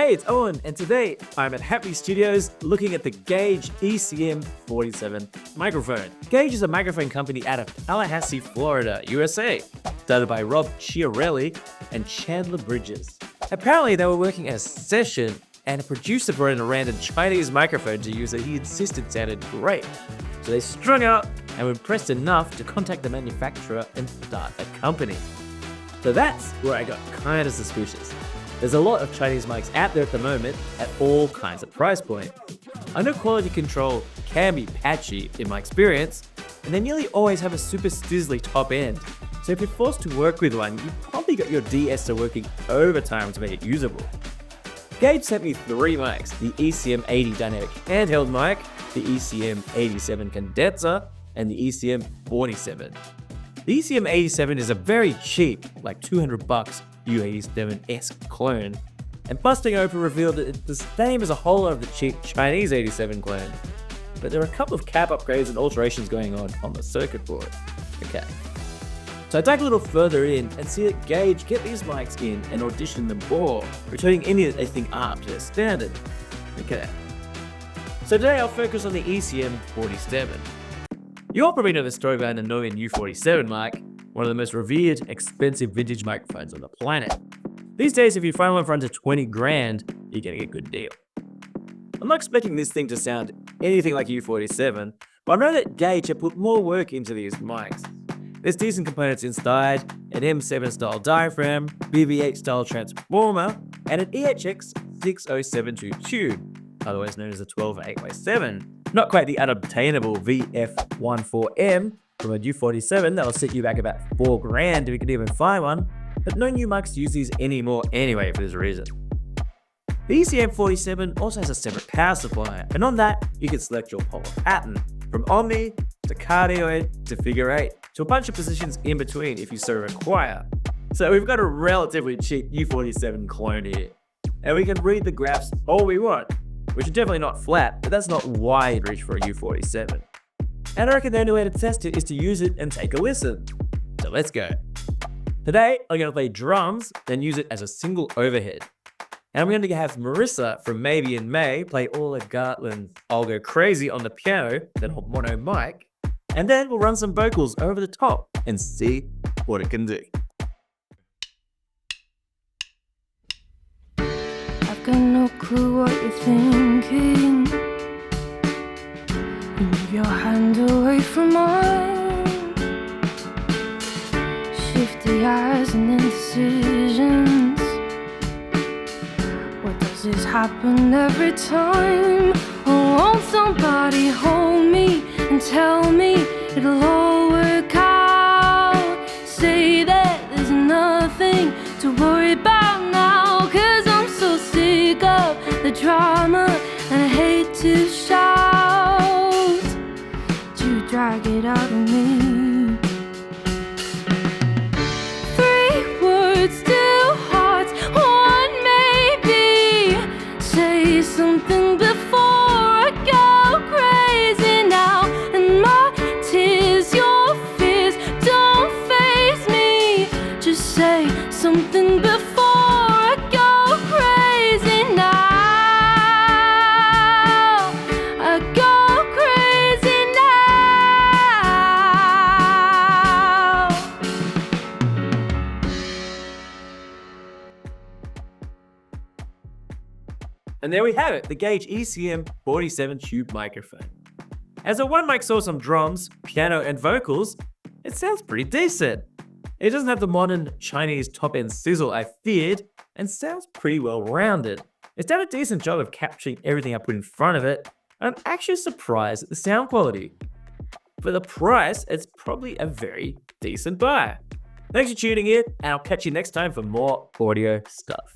Hey, it's Owen, and today I'm at Happy Studios looking at the Gage ECM-47 microphone. Gage is a microphone company out of Tallahassee, Florida, USA, started by Rob Chiarelli and Chandler. Apparently, they were working as a session, and a producer brought in a random Chinese microphone to use that he insisted sounded great. So they strung out and were impressed enough to contact the manufacturer and start a company. So that's where I got kind of suspicious. There's a lot of Chinese mics out there at the moment at all kinds of price points. I know quality control can be patchy in my experience, and they nearly always have a super stizzly top end. So if you're forced to work with one, you've probably got your de-esser working overtime to make it usable. Gage sent me 3 mics, the ECM-80 dynamic handheld mic, the ECM-87 condenser, and the ECM-47. The ECM-87 is a very cheap, like $200 U87-esque clone, and busting open revealed that it's the same as a whole lot of the cheap Chinese 87 clone. But there are a couple of cap upgrades and alterations going on the circuit board. Okay. So I dug a little further in and see that Gage get these mics in and audition them all, returning any that they think aren't up to their standard. Okay. So today I'll focus on the ECM-47. You all probably know the story behind the annoying U47 mic, one of the most revered, expensive vintage microphones on the planet. These days, if you find one for under 20 grand, you're getting a good deal. I'm not expecting this thing to sound anything like U47, but I know that Gage have put more work into these mics. There's decent components inside, an M7 style diaphragm, BB8 style transformer, and an EHX 6072 tube, otherwise known as a 12/8x7. Not quite the unobtainable VF14M from a U47 that'll set you back about 4 grand if you could even find one, but no new mics use these anymore anyway for this reason. The ECM-47 also has a separate power supply, and on that you can select your polar pattern, from omni to cardioid to figure 8, to a bunch of positions in between if you so require. So we've got a relatively cheap U47 clone here, and we can read the graphs all we want, which are definitely not flat, but that's not wide reach for a U47. And I reckon the only way to test it is to use it and take a listen. So let's go. Today, I'm going to play drums, then use it as a single overhead. And I'm going to have Marissa from Maybe in May play all of Gartland's I'll Go Crazy on the piano, then hold mono mic, and then we'll run some vocals over the top and see what it can do. I've got no clue what you're thinking. Move your hand away from mine. Shifty eyes and indecisions. What does this happen every time? I want somebody hold me and tell me it'll all work out. Say that there's nothing to worry about now, 'cause I'm so sick of the drama and I hate to shout. You drag it out of me. 3 words, 2 hearts, 1 maybe. Say something before I go crazy now. And my tears, your fears, don't faze me. Just say something before I go crazy now. I go crazy now. And there we have it, the Gage ECM-47 tube microphone. As a one mic source on drums, piano, and vocals, it sounds pretty decent. It doesn't have the modern Chinese top-end sizzle I feared, and sounds pretty well rounded. It's done a decent job of capturing everything I put in front of it, and I'm actually surprised at the sound quality. For the price, it's probably a very decent buy. Thanks for tuning in, and I'll catch you next time for more audio stuff.